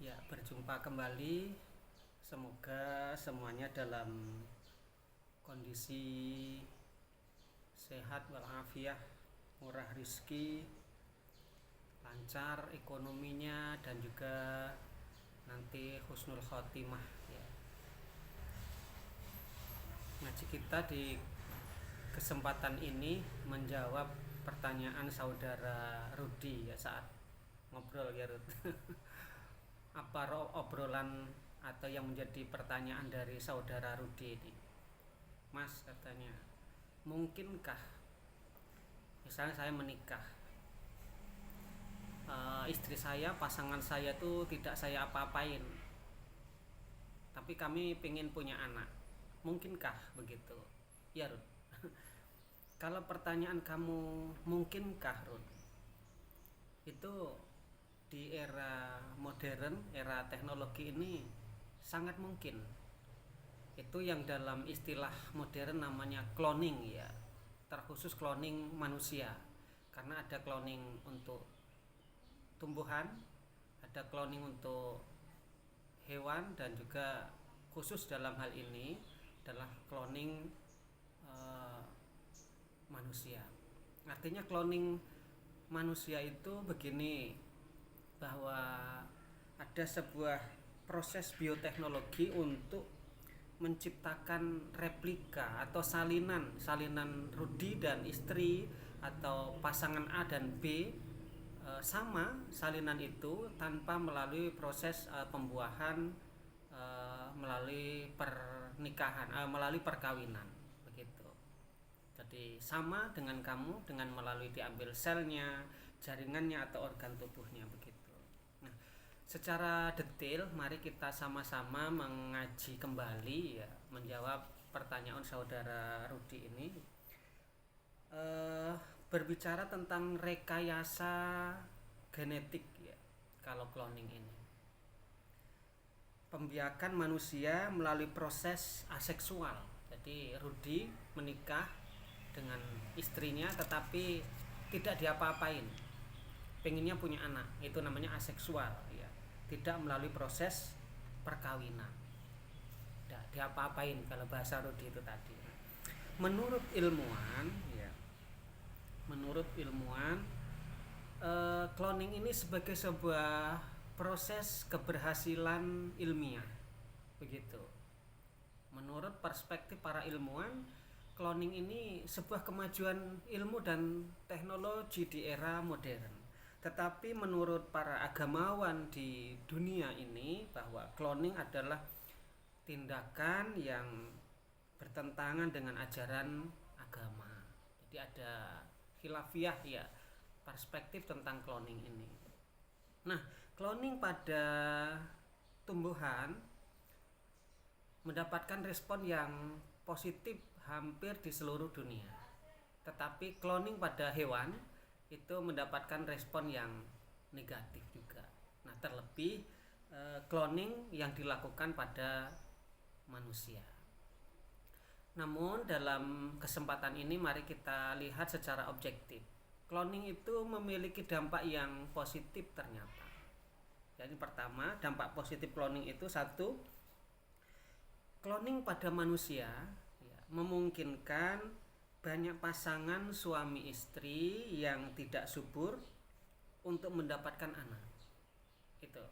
Ya, berjumpa kembali. Semoga semuanya dalam kondisi sehat walafiat, murah rizki, lancar ekonominya, dan juga nanti husnul khotimah ya. Ngaji kita di kesempatan ini menjawab pertanyaan saudara Rudi ya saat ngobrol ya Rud. Apa obrolan atau yang menjadi pertanyaan dari saudara Rudi ini? Mas katanya, mungkinkah misalnya saya menikah, istri saya, pasangan saya tuh tidak saya apa-apain, tapi kami pengen punya anak, mungkinkah begitu? Ya Rud. Kalau pertanyaan kamu mungkinkah Rud, itu di era modern, era teknologi ini sangat mungkin. Itu yang dalam istilah modern namanya cloning ya, terkhusus cloning manusia. Karena ada cloning untuk tumbuhan, ada cloning untuk hewan, dan juga khusus dalam hal ini adalah cloning eh, manusia. Artinya cloning manusia itu begini, bahwa ada sebuah proses bioteknologi untuk menciptakan replika atau salinan Rudi dan istri atau pasangan A dan B sama salinan itu tanpa melalui proses pembuahan, melalui pernikahan, melalui perkawinan begitu. Jadi sama dengan kamu, dengan melalui diambil selnya, jaringannya atau organ tubuhnya begitu. Nah, secara detail mari kita sama-sama mengaji kembali ya, menjawab pertanyaan saudara Rudi ini. Berbicara tentang rekayasa genetik ya, kalau cloning ini pembiakan manusia melalui proses aseksual. Jadi Rudi menikah dengan istrinya tetapi tidak diapa-apain, pengennya punya anak, itu namanya aseksual ya, tidak melalui proses perkawinan, tidak diapa-apain kalau bahasa Rudi itu tadi. Menurut ilmuwan ya, menurut ilmuwan cloning ini sebagai sebuah proses keberhasilan ilmiah begitu. Menurut perspektif para ilmuwan, cloning ini sebuah kemajuan ilmu dan teknologi di era modern. Tetapi menurut para agamawan di dunia ini, bahwa cloning adalah tindakan yang bertentangan dengan ajaran agama. Jadi ada khilafiyah ya, perspektif tentang cloning ini. Nah, cloning pada tumbuhan mendapatkan respon yang positif hampir di seluruh dunia. Tetapi cloning pada hewan itu mendapatkan respon yang negatif juga. Nah, terlebih cloning yang dilakukan pada manusia. Namun dalam kesempatan ini mari kita lihat secara objektif. Cloning itu memiliki dampak yang positif ternyata. Jadi pertama, dampak positif cloning itu satu, cloning pada manusia ya, memungkinkan banyak pasangan suami istri yang tidak subur untuk mendapatkan anak. Itu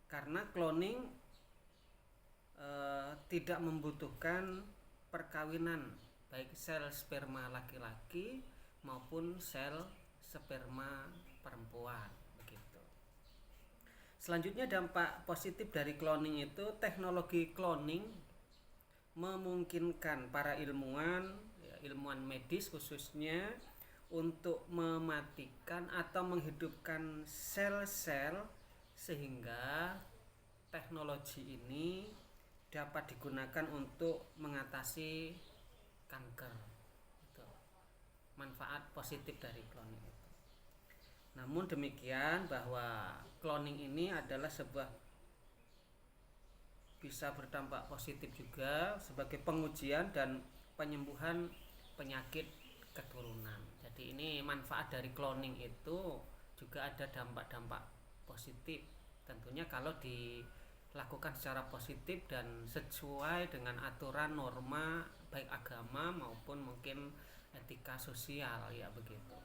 karena cloning tidak membutuhkan perkawinan baik sel sperma laki-laki maupun sel sperma perempuan begitu. Selanjutnya dampak positif dari cloning itu, teknologi cloning memungkinkan para ilmuwan ya, ilmuwan medis khususnya, untuk mematikan atau menghidupkan sel-sel sehingga teknologi ini dapat digunakan untuk mengatasi kanker. Itu manfaat positif dari cloning itu. Namun demikian, bahwa cloning ini adalah sebuah bisa berdampak positif juga sebagai pengujian dan penyembuhan penyakit keturunan. Jadi ini manfaat dari cloning itu juga ada dampak-dampak positif Tentunya kalau dilakukan secara positif dan sesuai dengan aturan norma baik agama maupun mungkin etika sosial ya begitu.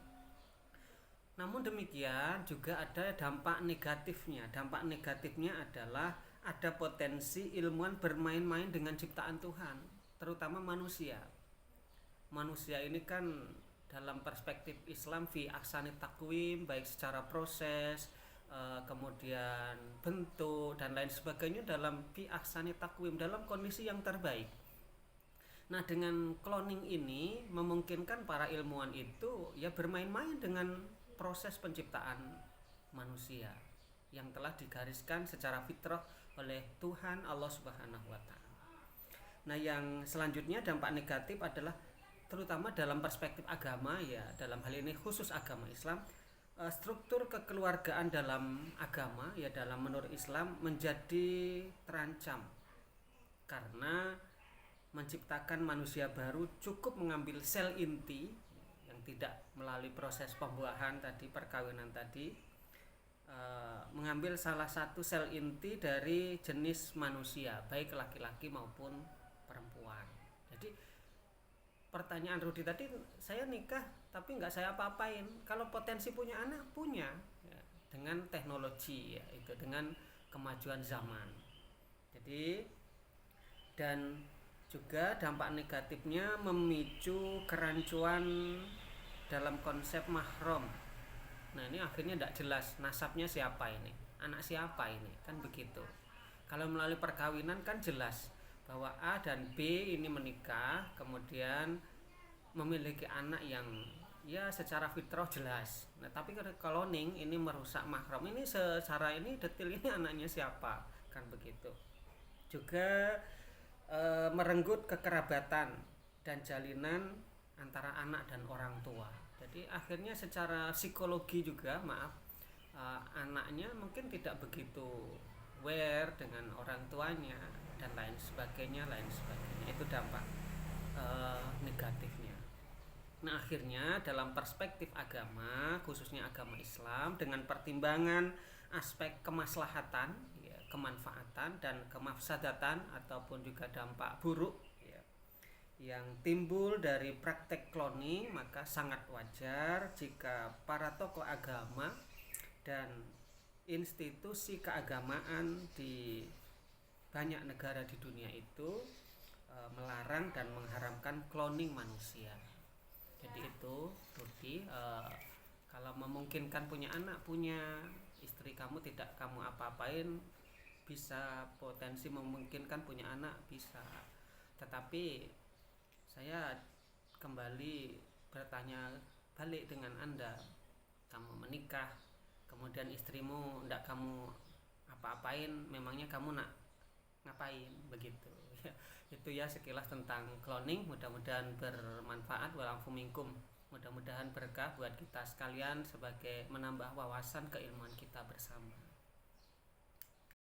Namun demikian juga ada dampak negatifnya. Dampak negatifnya adalah ada potensi ilmuwan bermain-main dengan ciptaan Tuhan, terutama manusia. Manusia ini kan dalam perspektif Islam fi aksani takwim, baik secara proses, kemudian bentuk dan lain sebagainya dalam fi aksani takwim, dalam kondisi yang terbaik. Nah, dengan cloning ini memungkinkan para ilmuwan itu ya bermain-main dengan proses penciptaan manusia yang telah digariskan secara fitrah oleh Tuhan Allah Subhanahu wa taala. Nah, yang selanjutnya dampak negatif adalah terutama dalam perspektif agama ya, dalam hal ini khusus agama Islam, struktur kekeluargaan dalam agama ya, dalam menurut Islam menjadi terancam karena menciptakan manusia baru cukup mengambil sel inti yang tidak melalui proses pembuahan tadi, perkawinan tadi, mengambil salah satu sel inti dari jenis manusia baik laki-laki maupun perempuan. Jadi pertanyaan Rudi tadi, saya nikah tapi nggak saya apa-apain, kalau potensi punya anak punya ya, dengan teknologi ya, itu dengan kemajuan zaman. Jadi dan juga dampak negatifnya memicu kerancuan dalam konsep mahram. Nah, ini akhirnya tidak jelas nasabnya siapa ini, anak siapa ini, kan begitu. Kalau melalui perkawinan kan jelas bahwa A dan B ini menikah, kemudian memiliki anak yang ya secara fitrah jelas. Nah, tapi kalau cloning ini merusak mahram, ini secara ini detail ini anaknya siapa, kan begitu. Juga merenggut kekerabatan dan jalinan antara anak dan orang tua. Jadi akhirnya secara psikologi juga anaknya mungkin tidak begitu aware dengan orang tuanya dan lain sebagainya. Itu dampak negatifnya. Nah, akhirnya dalam perspektif agama, khususnya agama Islam, dengan pertimbangan aspek kemaslahatan, kemanfaatan dan kemafsadatan ataupun juga dampak buruk ya, yang timbul dari praktek cloning, maka sangat wajar jika para tokoh agama dan institusi keagamaan di banyak negara di dunia itu melarang dan mengharamkan cloning manusia. Jadi itu Rudi, kalau memungkinkan punya anak, punya istri kamu tidak kamu apa-apain, bisa potensi memungkinkan punya anak bisa. Tetapi saya kembali bertanya balik dengan Anda, kamu menikah kemudian istrimu tidak kamu apa-apain, memangnya kamu nak ngapain begitu ya. Itu ya sekilas tentang cloning, mudah-mudahan bermanfaat. Walafu minkum, mudah-mudahan berkah buat kita sekalian sebagai menambah wawasan keilmuan kita bersama.